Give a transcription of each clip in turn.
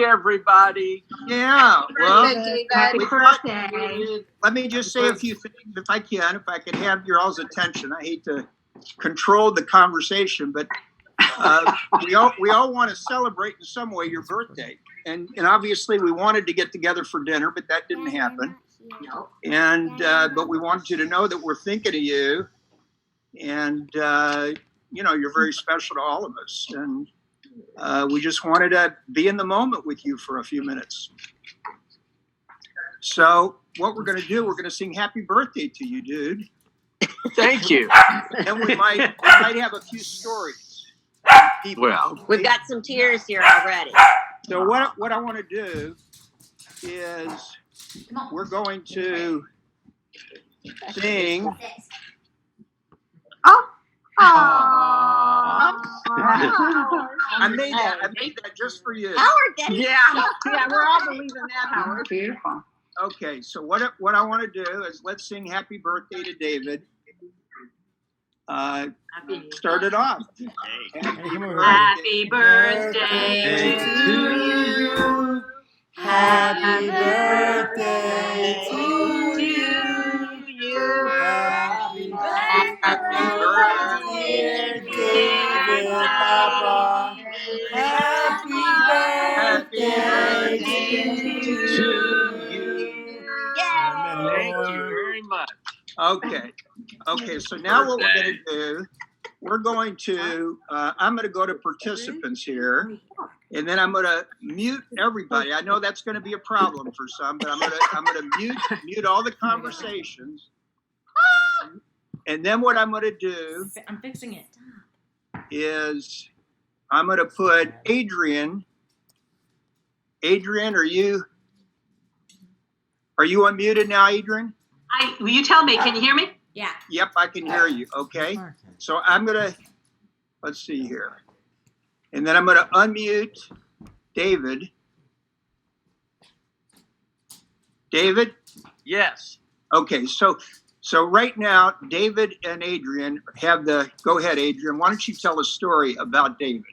everybody. Yeah, well, Happy birthday. let me just say a few things if I could have your all's attention. I hate to control the conversation, but we all want to celebrate in some way your birthday. And obviously we wanted to get together for dinner, but that didn't happen. And but we wanted you to know that we're thinking of you, and you're very special to all of us. And we just wanted to be in the moment with you for a few minutes. So what we're going to do, we're going to sing happy birthday to you, dude. Thank you. And we might have a few stories. Well, We've got some tears here already. So what I want to do is we're going to sing. I made that just for you. Howard, Yeah, we're all believing that, Howard. Beautiful. Okay, so what I want to do is let's sing happy birthday to David. Start it off. Happy birthday to you. Happy birthday to you. Happy birthday, David Papa. Happy birthday to you. thank you very much. Okay. So now what we're going to do, I'm going to go to participants here, and then I'm going to mute everybody. I know that's going to be a problem for some, but I'm going to mute all the conversations. And then what I'm going to do, I'm fixing it. is I'm going to put Adrian. Adrian, are you unmuted now, Adrian? Will you tell me? Can you hear me? Yeah. Yep, I can hear you. Okay. So let's see here. And then I'm going to unmute David. David? Yes. Okay, so right now, David and Adrian go ahead, Adrian. Why don't you tell a story about David?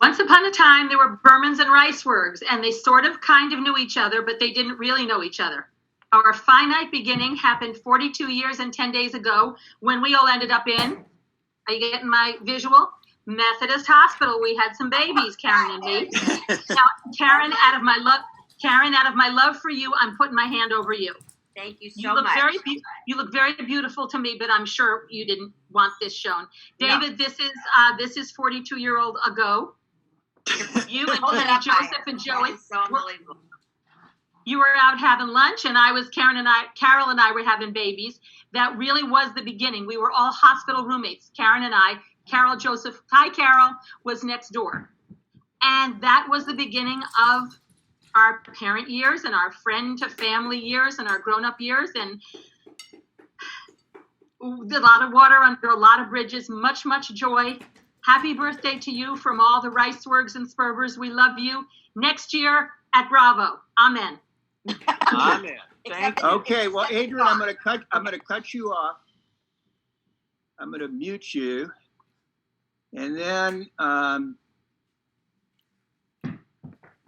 Once upon a time, there were Bermans and Riceworks, and they sort of kind of knew each other, but they didn't really know each other. Our finite beginning happened 42 years and 10 days ago when we all ended up in, are you getting my visual? Methodist Hospital. We had some babies, Karen and me. Now, Karen, out of my love for you, I'm putting my hand over you. Thank you so much. You look very beautiful to me, but I'm sure you didn't want this shown. David, no. This is 42-year-old ago. You and Joseph and Joey. So unbelievable. You were out having lunch, and Carol and I were having babies. That really was the beginning. We were all hospital roommates, Karen and I. Carol, Joseph, hi, Carol, was next door. And that was the beginning of our parent years and our friend to family years and our grown-up years. And a lot of water under a lot of bridges, much, much joy. Happy birthday to you from all the Riceworks and Sperber's. We love you. Next year at Bravo. Amen. Amen. Thank you. Okay, well, Adrian, I'm going to cut you off. I'm going to mute you, and then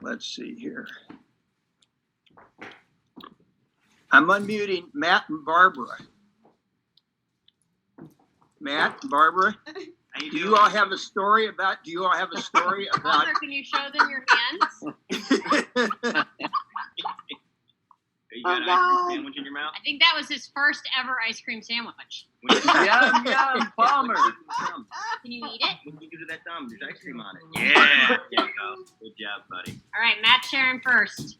let's see here. I'm unmuting Matt and Barbara. Matt, Barbara. Do you all have a story about? Mother, can you show them your hands? You got an ice cream sandwich in your mouth? I think that was his first ever ice cream sandwich. Yum, Palmer. Can you eat it? What did you do to that thumb? There's ice cream on it. Yeah. There you go. Good job, buddy. All right, Matt Sharon first.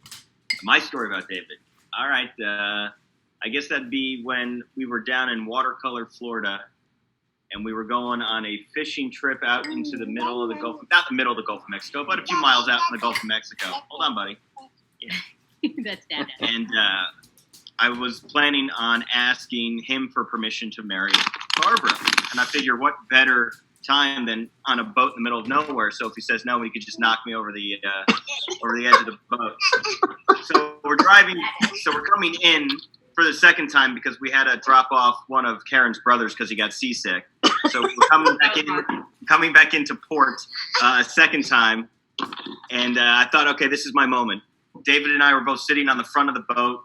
My story about David. All right. I guess that'd be when we were down in Watercolor, Florida, and we were going on a fishing trip out into the middle of the Gulf, not the middle of the Gulf of Mexico, but a few miles out in the Gulf of Mexico. Hold on, buddy. Yeah. That's Dad. And I was planning on asking him for permission to marry Barbara. And I figure what better time than on a boat in the middle of nowhere. So if he says no, he could just knock me over the edge of the boat. So we're driving. So we're coming in for the second time because we had to drop off one of Karen's brothers because he got seasick. So we're coming back into port a second time. And I thought, okay, this is my moment. David and I were both sitting on the front of the boat,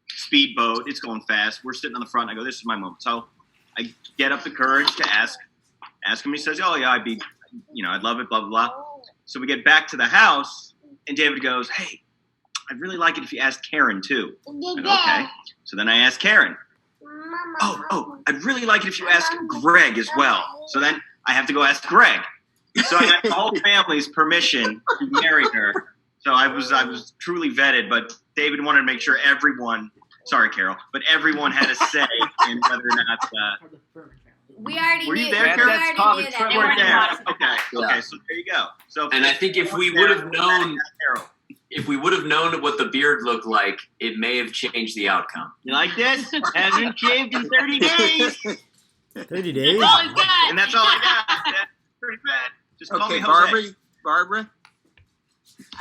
speedboat. It's going fast. We're sitting on the front. I go, this is my moment. So I get up the courage to ask him. He says, oh, yeah, I'd love it, blah, blah, blah. So we get back to the house, and David goes, hey, I'd really like it if you asked Karen, too. I go, okay. So then I asked Karen. Oh, I'd really like it if you asked Greg as well. So then I have to go ask Greg. So I got the whole family's permission to marry her. So I was truly vetted, but David wanted to make sure everyone had a say in whether or not. We already Were you knew. there, We Karen? already called knew a that. trip. You weren't there. Yeah. Okay, so there you go. So And I think if we would have known, what the beard looked like, it may have changed the outcome. You like this? Hasn't shaved in 30 days. 30 days? That's all he's got. And that's all I got. That's pretty bad. Just call me Okay, Jose. Barbara.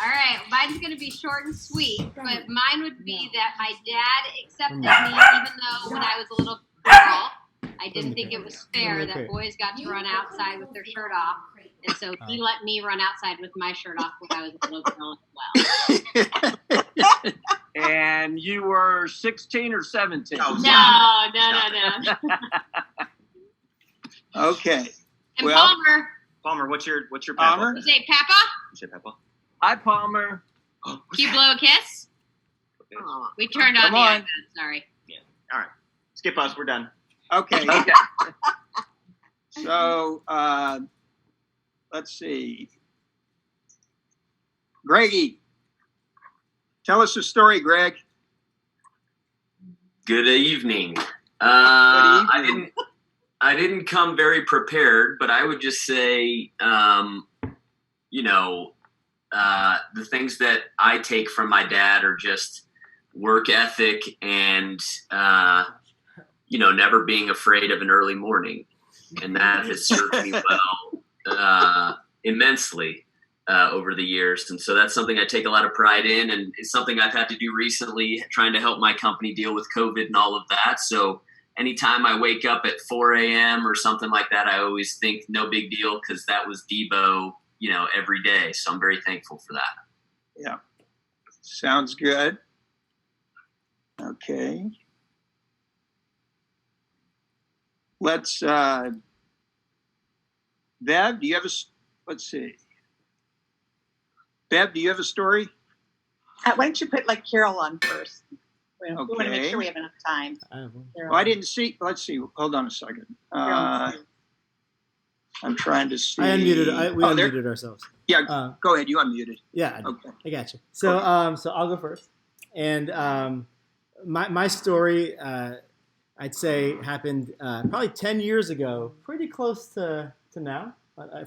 All right, mine's going to be short and sweet, but mine would be that my dad accepted me even though when I was a little girl, I didn't think it was fair that boys got to run outside with their shirt off. And so he let me run outside with my shirt off when I was a little girl as well. And you were 16 or 17? Oh, No. Okay. And Well- Palmer, what's your Palmer? you say Papa? You say Peppa? Hi, Palmer. Can you blow a kiss? We turned on Come the on. iPad, sorry. All right. Skip us. We're done. Okay. Okay. So, let's see. Greggy, tell us a story, Greg. Good evening. Good evening. I didn't come very prepared, but I would just say, the things that I take from my dad are just work ethic and, never being afraid of an early morning. And that has served me well immensely over the years. And so that's something I take a lot of pride in, and it's something I've had to do recently, trying to help my company deal with COVID and all of that. So anytime I wake up at 4 a.m. or something like that, I always think no big deal, because that was Debo, every day. So I'm very thankful for that. Yeah. Sounds good. Okay. Let's, Bev, do you have let's see. Bev, do you have a story? Why don't you put Carol on first? We want to make Okay. sure we have enough time. Well, I didn't see, let's see. Hold on a second. I'm trying to see. I unmuted. We Oh, there- unmuted ourselves. Yeah, go ahead. You unmuted. Yeah, Okay. I got you. So, so I'll go first. And my story, I'd say, happened probably 10 years ago, pretty close to now,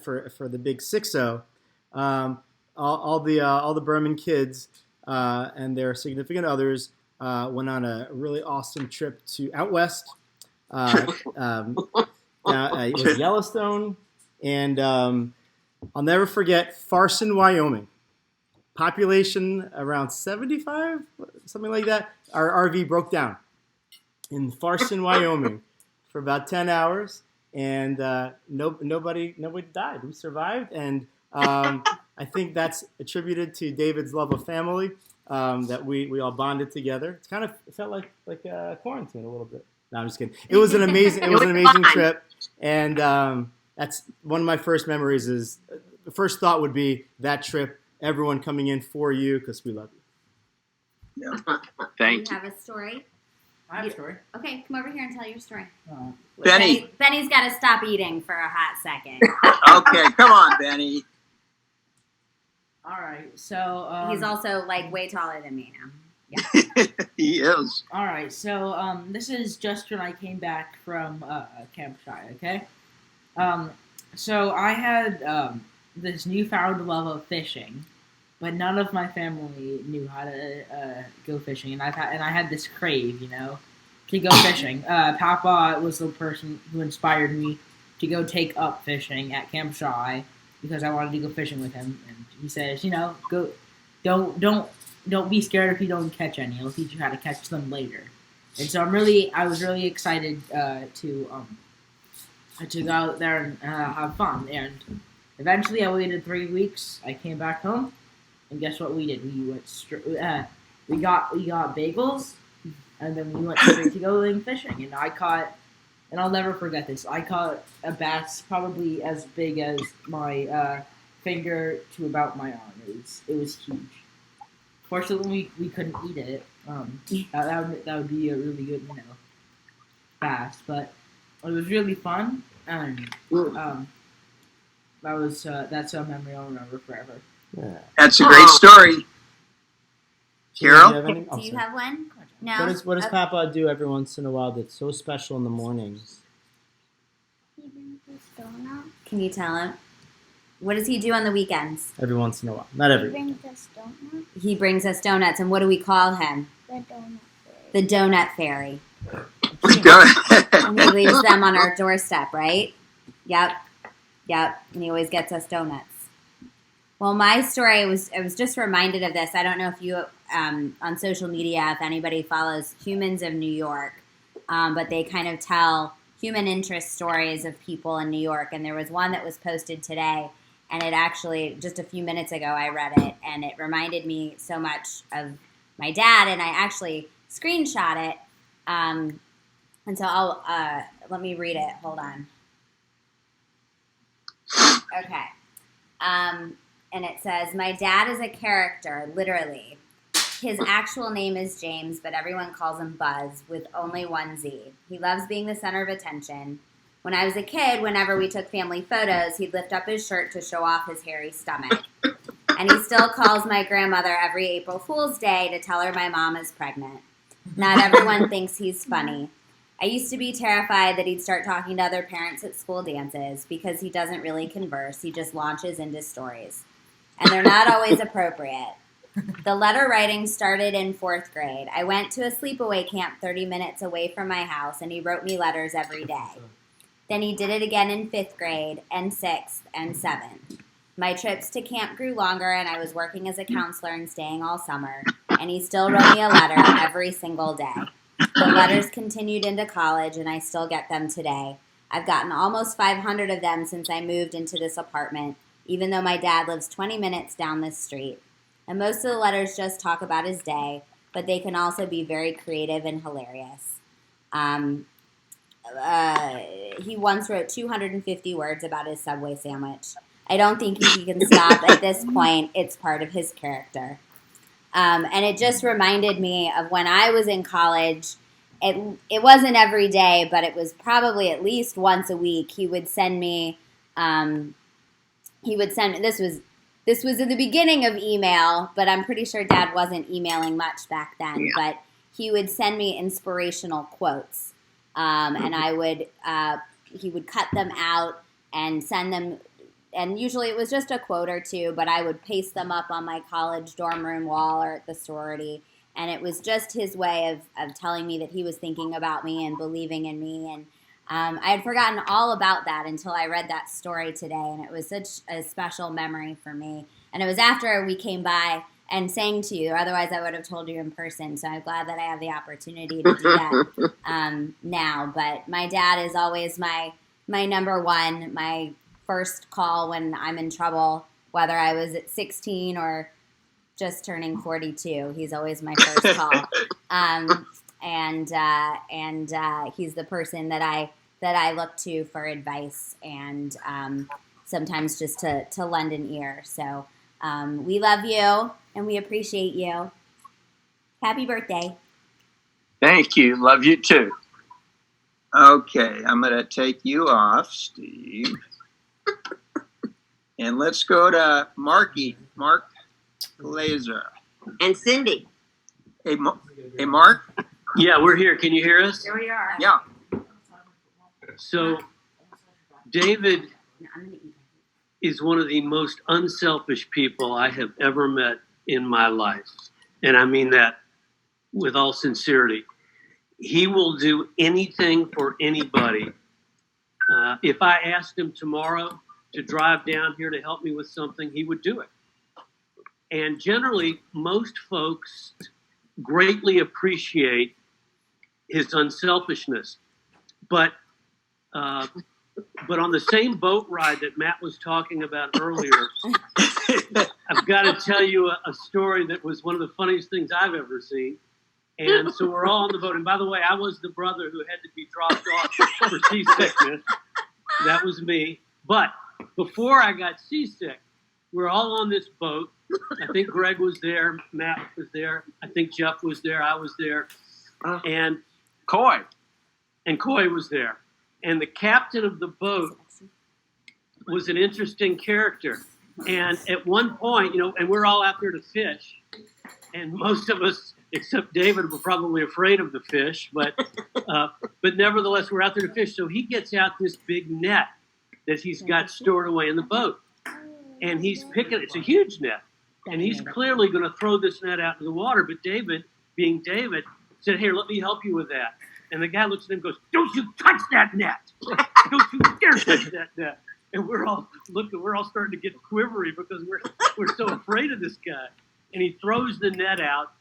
for the big 6-0. All the Berman kids and their significant others went on a really awesome trip out west. It was Yellowstone, and I'll never forget Farson, Wyoming. Population around 75, something like that. Our RV broke down in Farson, Wyoming, for about 10 hours, and nobody died. We survived, and I think that's attributed to David's love of family. That we all bonded together. It felt like quarantine a little bit. No, I'm just kidding. It was an amazing trip, and that's one of my first memories. Is the first thought would be that trip. Everyone coming in for you because we love you. Yeah. Thank You you. have a story? I have a story. Okay, come over here and tell your story. Benny. Benny's got to stop eating for a hot second. Okay, come on, Benny. All right, so He's also way taller than me now. He is. all right, so this is just when I came back from Camp Shy. Okay, so I had this newfound love of fishing, but none of my family knew how to go fishing, and I had this crave, to go fishing. Papa was the person who inspired me to go take up fishing at Camp Shy because I wanted to go fishing with him, and he says, go, don't be scared if you don't catch any. I'll teach you how to catch them later. And so I was really excited to go out there and have fun. And Eventually, I waited 3 weeks. I came back home, and guess what we did? We went we got bagels, and then we went straight to going fishing. And I caught, and I'll never forget this. I caught a bass probably as big as my finger to about my arm. It was huge. Fortunately, we couldn't eat it. That would be a really good, bass. But it was really fun, and that's a memory I'll remember forever. Yeah. That's a great story. Carol? Do you have any? Do you have one? No. What does Okay. Papa do every once in a while that's so special in the mornings? Can you tell him? What does he do on the weekends? Every once in a while, not every. He brings us donuts, and what do we call him? The donut fairy. And he leaves them on our doorstep, right? Yep. And he always gets us donuts. Well, my story I was just reminded of this. I don't know if you on social media, if anybody follows Humans of New York, but they kind of tell human interest stories of people in New York. And there was one that was posted today, and it actually just a few minutes ago I read it, and it reminded me so much of my dad, and I actually screenshot it. And so I'll let me read it. Hold on. Okay. And it says, my dad is a character, literally. His actual name is James, but everyone calls him Buzz, with only one Z. He loves being the center of attention. When I was a kid, whenever we took family photos, he'd lift up his shirt to show off his hairy stomach. And he still calls my grandmother every April Fool's Day to tell her my mom is pregnant. Not everyone thinks he's funny. I used to be terrified that he'd start talking to other parents at school dances because he doesn't really converse. He just launches into stories. And they're not always appropriate. The letter writing started in 4th grade. I went to a sleepaway camp 30 minutes away from my house, and he wrote me letters every day. Then he did it again in 5th grade, and 6th, and 7th. My trips to camp grew longer, and I was working as a counselor and staying all summer, and he still wrote me a letter every single day. The letters continued into college, and I still get them today. I've gotten almost 500 of them since I moved into this apartment, even though my dad lives 20 minutes down this street. And most of the letters just talk about his day, but they can also be very creative and hilarious. He once wrote 250 words about his Subway sandwich. I don't think he can stop at this point. It's part of his character. And it just reminded me of when I was in college. It wasn't every day, but it was probably at least once a week. He would send me. This was in the beginning of email, but I'm pretty sure Dad wasn't emailing much back then. Yeah. But he would send me inspirational quotes, and he would cut them out and send them. And usually it was just a quote or two, but I would paste them up on my college dorm room wall or at the sorority. And it was just his way of telling me that he was thinking about me and believing in me. And I had forgotten all about that until I read that story today. And it was such a special memory for me. And it was after we came by and sang to you. Otherwise, I would have told you in person. So I'm glad that I have the opportunity to do that now. But my dad is always my number one, my first call when I'm in trouble, whether I was at 16 or just turning 42. He's always my first call. And he's the person that I look to for advice and sometimes just to lend an ear. So we love you and we appreciate you. Happy birthday. Thank you. Love you too. Okay, I'm going to take you off, Steve. And let's go to Mark Glazer. And Cindy. Hey, Mark? Yeah, we're here. Can you hear us? Here we are. Yeah. So, David is one of the most unselfish people I have ever met in my life. And I mean that with all sincerity. He will do anything for anybody. If I asked him tomorrow to drive down here to help me with something, he would do it. And generally, most folks greatly appreciate his unselfishness. But But on the same boat ride that Matt was talking about earlier, I've got to tell you a story that was one of the funniest things I've ever seen. And so we're all on the boat. And by the way, I was the brother who had to be dropped off for seasickness. That was me. But before I got seasick, we're all on this boat. I think Greg was there. Matt was there. I think Jeff was there. I was there. And Coy. And Coy was there. And the captain of the boat was an interesting character. And at one point, and we're all out there to fish. And most of us, except David, were probably afraid of the fish. But nevertheless, we're out there to fish. So he gets out this big net that he's got stored away in the boat. And he's picking, it's a huge net. And he's clearly going to throw this net out into the water. But David, being David, said, "Here, let me help you with that." And the guy looks at him and goes, "Don't you touch that net. Don't you dare touch that net." And we're all starting to get quivery because we're so afraid of this guy. And he throws the net out,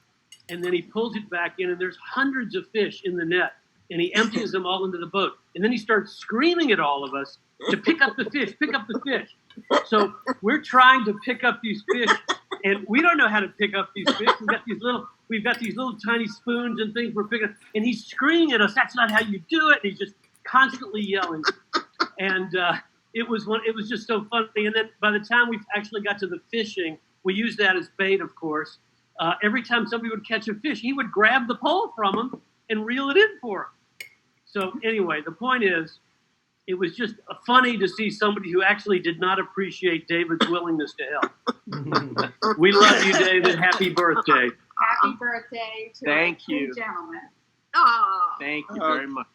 and then he pulls it back in, and there's hundreds of fish in the net. And he empties them all into the boat. And then he starts screaming at all of us to pick up the fish, pick up the fish. So we're trying to pick up these fish, and we don't know how to pick up these fish. We've got these little tiny spoons and things we're picking up, and he's screaming at us, "That's not how you do it." And he's just constantly yelling. And it was just so funny. And then by the time we actually got to the fishing, we used that as bait, of course. Every time somebody would catch a fish, he would grab the pole from him and reel it in for him. So anyway, the point is, it was just funny to see somebody who actually did not appreciate David's willingness to help. We love you, David. Happy birthday. Happy birthday to Thank two you. gentlemen. Oh. Thank you very much.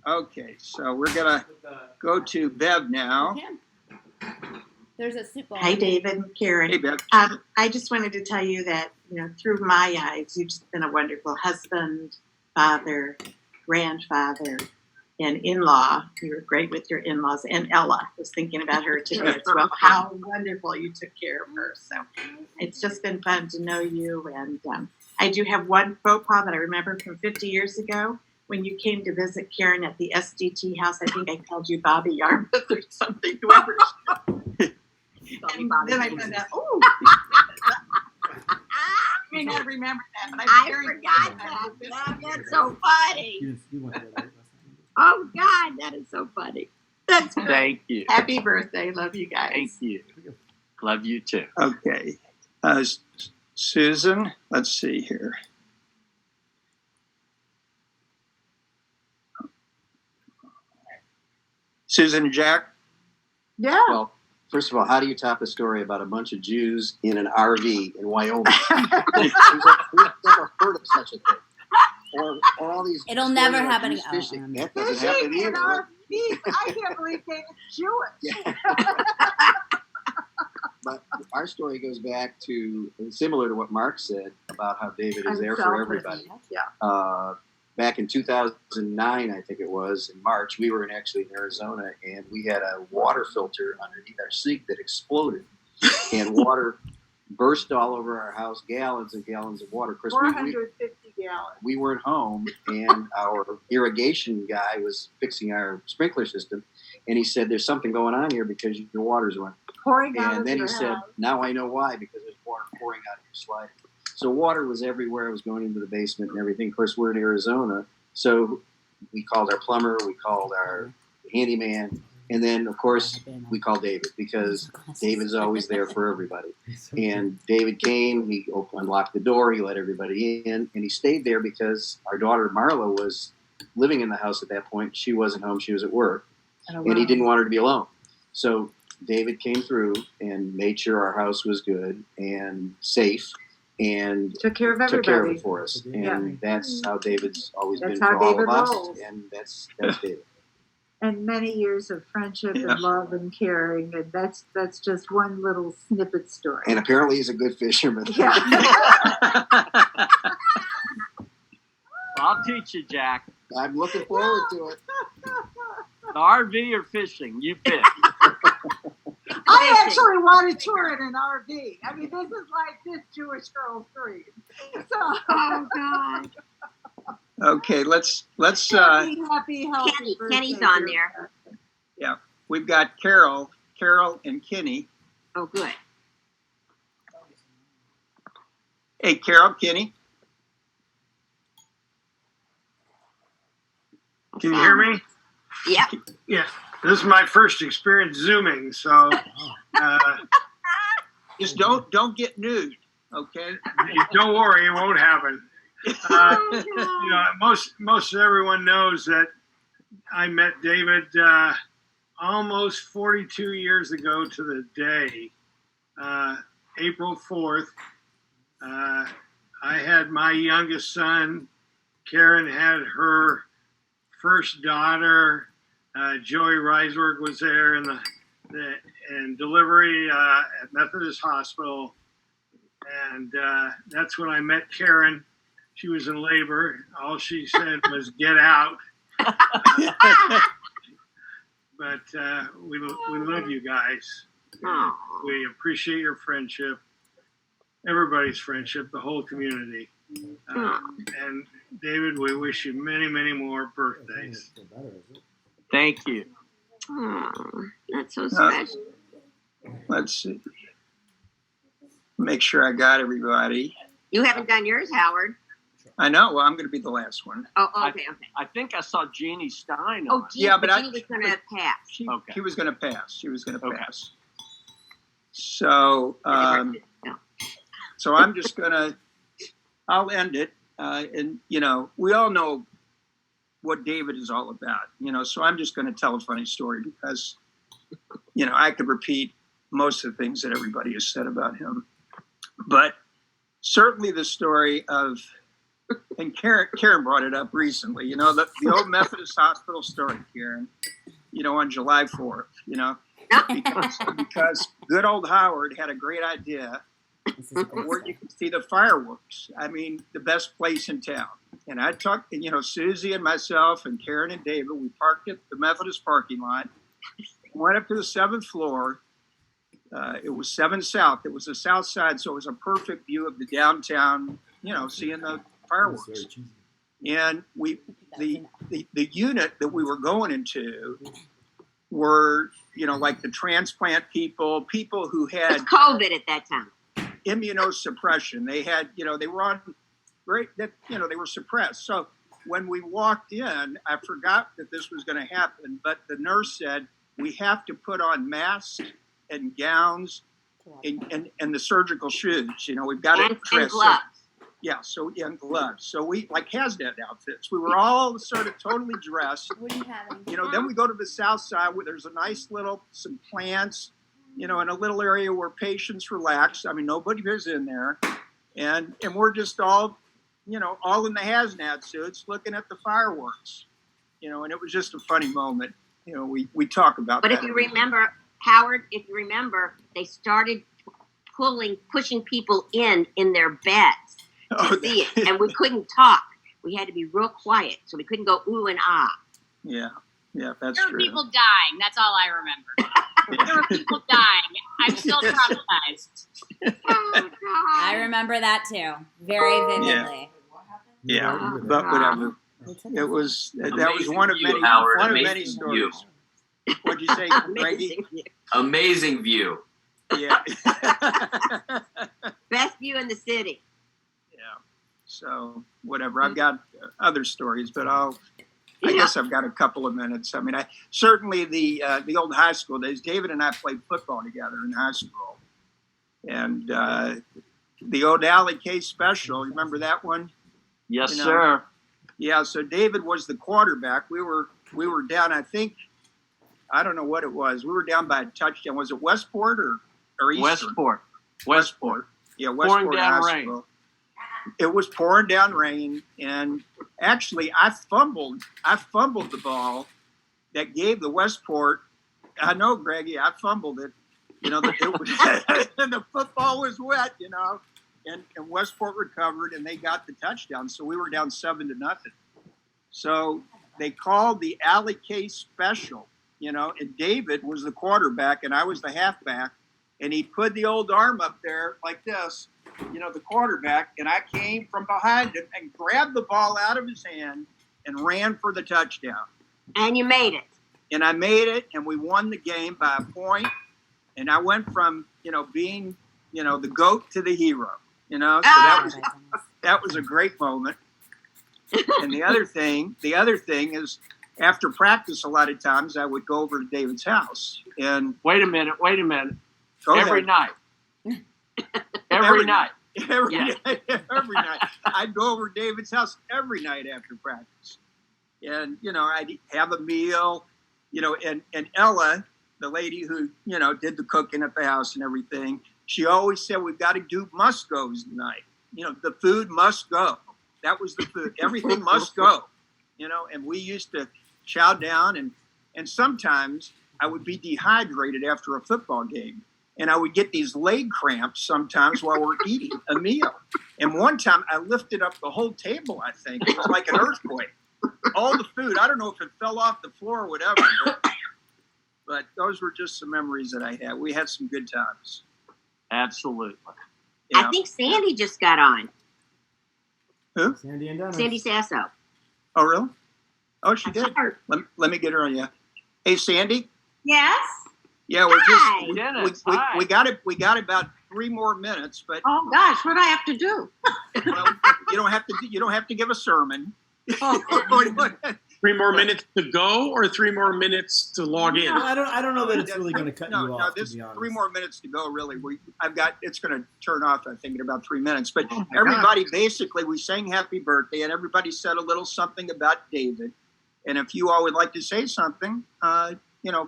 Okay, so we're gonna go to Bev now. There's a soup bowl. Hi, David and Karen. Hey, Bev. I just wanted to tell you that, through my eyes, you've just been a wonderful husband, father, grandfather, and in-law. You were great with your in-laws. And Ella, was thinking about her today as well. How wonderful you took care of her. So it's just been fun to know you. And I do have one faux pas that I remember from 50 years ago when you came to visit Karen at the SDT house. I think I called you Bobby Yarmouth or something. Whoever. And then I found out, oh. I may not remember that, but I forgot that. Oh, that's so funny. Oh, God, that is so funny. That's great. Thank you. Happy birthday. Love you guys. Thank you. Love you too. Okay. Susan, let's see here. Susan and Jack? Yeah. Well, first of all, how do you top a story about a bunch of Jews in an RV in Wyoming? We've never heard of such a thing. Or all these. It'll never happen Jews again. fishing. That doesn't happen Fishing in either. RVs. I can't believe David's Jewish. Yeah. But our story goes back to, similar to what Mark said about how David is there for everybody. Yeah. Back in 2009, I think it was, in March, we were actually in Arizona, and we had a water filter underneath our sink that exploded, and water burst all over our house, gallons and gallons of water. Chris, 450 gallons. we weren't home, and our irrigation guy was fixing our sprinkler system, and he said, "There's something going on here because your water's running." Pouring out of And then he your said, house. "Now I know why, because there's water pouring out of your slide." So water was everywhere. It was going into the basement and everything. Of course, we're in Arizona, so we called our plumber, we called our handyman, and then, of course, we called David, because David's always there for everybody. And David came, he unlocked the door, he let everybody in, and he stayed there because our daughter Marla was living in the house at that point. She wasn't home, she was at work, and he didn't want her to be alone. So David came through and made sure our house was good and safe, and Took care of took care of everybody. it for us. And Yeah. that's how David's always That's been how for all David of us, rolls. and that's David. And many years of friendship Yeah. and love and caring, and that's just one little snippet story. And apparently he's a good fisherman. Yeah. I'll teach you, Jack. I'm looking forward to it. The RV or fishing, you pick. I actually want to tour in an RV. I mean, this is like this Jewish girl's dream. So, Oh, God. Okay, let's happy, healthy Kenny's birthday, on dear. there. yeah. we've got Carol, and Kenny. Oh, good. Hey, Carol, Kenny. Can you hear me? Yep. Yeah. This is my first experience Zooming, so just don't get nude, okay? Don't worry, it won't happen. You know, most everyone knows that I met David almost 42 years ago to the day, April 4th. I had my youngest son. Karen had her first daughter. Joey Reisberg was there in delivery at Methodist Hospital. And that's when I met Karen. She was in labor. All she said was, "Get out." But we love you guys. We appreciate your friendship, everybody's friendship, the whole community. And David, we wish you many, many more birthdays. Thank you. Oh, that's so special. Let's see. Make sure I got everybody. You haven't done yours, Howard. I know. Well, I'm going to be the last one. Oh, okay. I think I saw Jeannie Stein. Oh, yeah, but Jeannie was going to pass. She was going to pass. She was going to pass. So, so I'm just going to. I'll end it, and you know, we all know what David is all about. You know, so I'm just going to tell a funny story because, you know, I could repeat most of the things that everybody has said about him, but certainly the story of. And Karen brought it up recently, you know, the old Methodist Hospital story, Karen, you know, on July 4th, you know, because good old Howard had a great idea where you can see the fireworks. I mean, the best place in town. And I talked, you know, Susie and myself and Karen and David, we parked at the Methodist parking lot, went up to the 7th floor. It was 7 South. It was the south side, so it was a perfect view of the downtown, you know, seeing the fireworks. And the unit that we were going into were, you know, like the transplant people who had it was COVID at that time. Immunosuppression. They had, you know, they were on great, that, you know, they were suppressed. So when we walked in, I forgot that this was going to happen, but the nurse said, we have to put on masks and gowns and the surgical shoes. You know, we've got and gloves. Yeah, so and gloves. So we like hazmat outfits. We were all sort of totally dressed. What are you having? You know, then we go to the south side where there's a nice little some plants, you know, in a little area where patients relax. I mean, nobody is in there, and we're just all, you know, all in the hazmat suits looking at the fireworks. You know, and it was just a funny moment. You know, we talk about. But that if you remember, Howard, they started pushing people in their beds. To see it, and we couldn't talk. We had to be real quiet, so we couldn't go ooh and ah. Yeah, that's there true. were people dying. That's all I remember. There were people dying. I'm still traumatized. Oh, I remember that too, very vividly. Yeah, but whatever. It was that was one of many Howard, one of many stories. What'd you say, Greggy? Amazing view. Yeah. Best view in the city. So whatever, I've got other stories, but I guess I've got a couple of minutes. I mean, certainly the old high school days. David and I played football together in high school, and the old Alley K special. Remember that one? Yes, sir. Yeah. So David was the quarterback. We were down. I think I don't know what it was. We were down by a touchdown. Was it Westport or Eastern? Westport. Yeah, Westport Pouring down High School. It was pouring down rain, and actually, I fumbled the ball that gave the Westport. I know, Greggy, I fumbled it. You know, and the football was wet. You know, and Westport recovered, and they got the touchdown. So we were down 7-0. So they called the Alley K special. You know, and David was the quarterback, and I was the halfback, and he put the old arm up there like this. You know, the quarterback, and I came from behind him and grabbed the ball out of his hand and ran for the touchdown. And you made it. and I made it, and we won the game by a point. And I went from, being, the GOAT to the hero, so that was a great moment. And the other thing is, after practice, a lot of times I would go over to David's house and Wait a minute. go Every ahead. night. Every night. Every Yeah. night, every night. I'd go over to David's house every night after practice. And, I'd have a meal, and Ella, the lady who, did the cooking at the house and everything, she always said, we've got to do must-goes tonight. The food must go. That was the food. Everything must go, and we used to chow down. And sometimes I would be dehydrated after a football game. And I would get these leg cramps sometimes while we're eating a meal. And one time I lifted up the whole table, I think. It was like an earthquake. All the food, I don't know if it fell off the floor or whatever. But those were just some memories that I had. We had some good times. Absolutely. I think Sandy just got on. Who? Sandy and Dennis. Sandy Sasso. Oh, really? Oh, she did. Let me get her on. Yeah. Hey, Sandy. Yes. Yeah, we're Hi. just Dennis, we hi. got it. We got about 3 more minutes, but Oh gosh, what do I have to do? well, you don't have to give a sermon. Oh. 3 more minutes to go, or 3 more minutes to log in? Well, I don't know that it's really going to cut you No, off. this to be honest. 3 more minutes to go. Really, it's going to turn off. I think in about 3 minutes. But Oh, my everybody, basically, we sang "Happy Birthday," and everybody said a little something about David. And if you all would like to say something,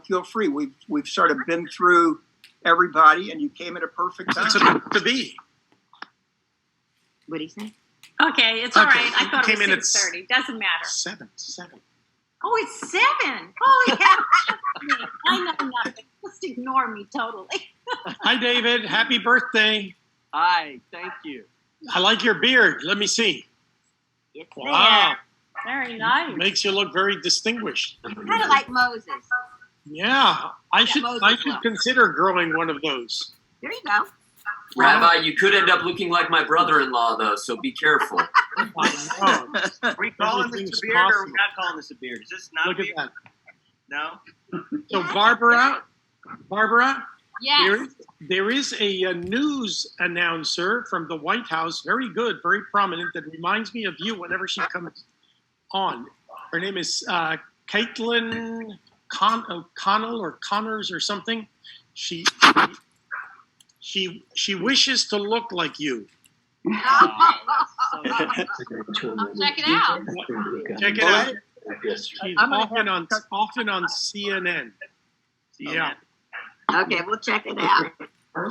feel free. We've sort of been through everybody, and you came at a perfect time. That's to be. What do you say? Okay, it's all Okay, right. I thought came it in was at 6:30. Doesn't matter. 7. Oh, it's 7. Holy cow. I know nothing. Just ignore me totally. Hi, David. Happy birthday. Hi, thank you. I like your beard. Let me see. It's Wow. Very nice. Makes you look very distinguished. there. Kind of like Moses. Yeah, I should Moses look. consider growing one of those. There you go. Rabbi, you could end up looking like my brother-in-law, though, so be careful. Are we calling this Everything's a beard or are possible. we not calling this a beard? Is this not Look a at beard? that. No? So, Barbara, Yes. there is a news announcer from the White House, very good, very prominent, that reminds me of you whenever she comes on. Her name is Caitlin Connell or Connors or something. She wishes to look like you. I'll check it out. Check it out. She's often on CNN. Yeah. Okay, we'll check it out.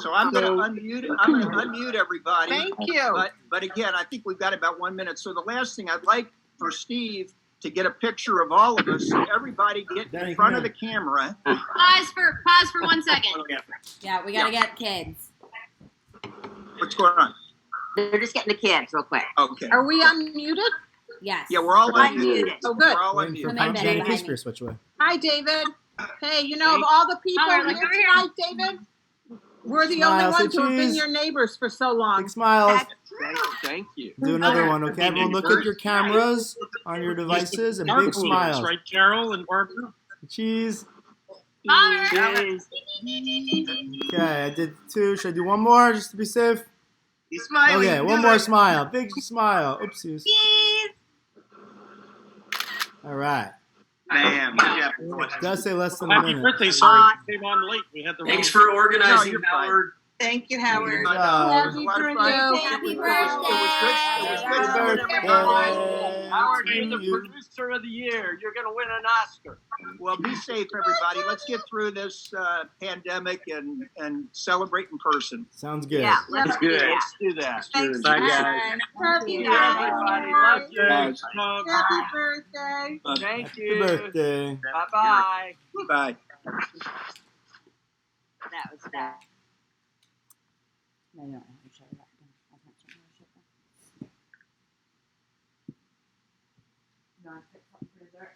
So I'm going to unmute. I'm going to unmute everybody. Thank you. But again, I think we've got about 1 minute. So the last thing I'd like for Steve to get a picture of all of us. So everybody get in front of the camera. Pause for 1 second. Yeah, we gotta get kids. What's going on? They're just getting the kids real quick. Okay. Are we unmuted? Yes. Yeah, we're all Unmuted. Oh, good. We're all Waiting for unmuted. Jamie Kisper to switch away. Hi, David. Hey, of all the people Holler, here look over here. tonight, David, we're the Smile, only say ones who have been cheese. your neighbors for so long. Big smiles. Thank you. Do another one, okay? Everyone look at your cameras on your devices and big smiles. Right, Carol and Barbara? Cheese. Holler. Okay, I did 2. Should I do 1 more just to be safe? He's smiling. Okay, 1 more smile. Big smile. Oopsies. All right. Bam. Yeah. Does say less than a Happy minute. birthday. Sorry we came on late. We had the Thanks wrong- for organizing, you're fine. Howard. Thank you, Howard. Good It job. was a lot of Happy fun. birthday. Happy It was good Happy seeing everybody. Howard, you're the Thank you. producer of the year. You're going to win an Oscar. Well, be safe, everybody. Let's get through this pandemic and celebrate in person. Sounds good. Yeah, That's good. Let's do that. Thanks, Bye, guys. guys. Love you Yeah, guys. everybody. Love you. Guys. Happy birthday. Thank Happy you. birthday. Bye-bye. Bye. that was that. No, you don't have to shut it up. I can't shut it up. You want to pick something for dessert?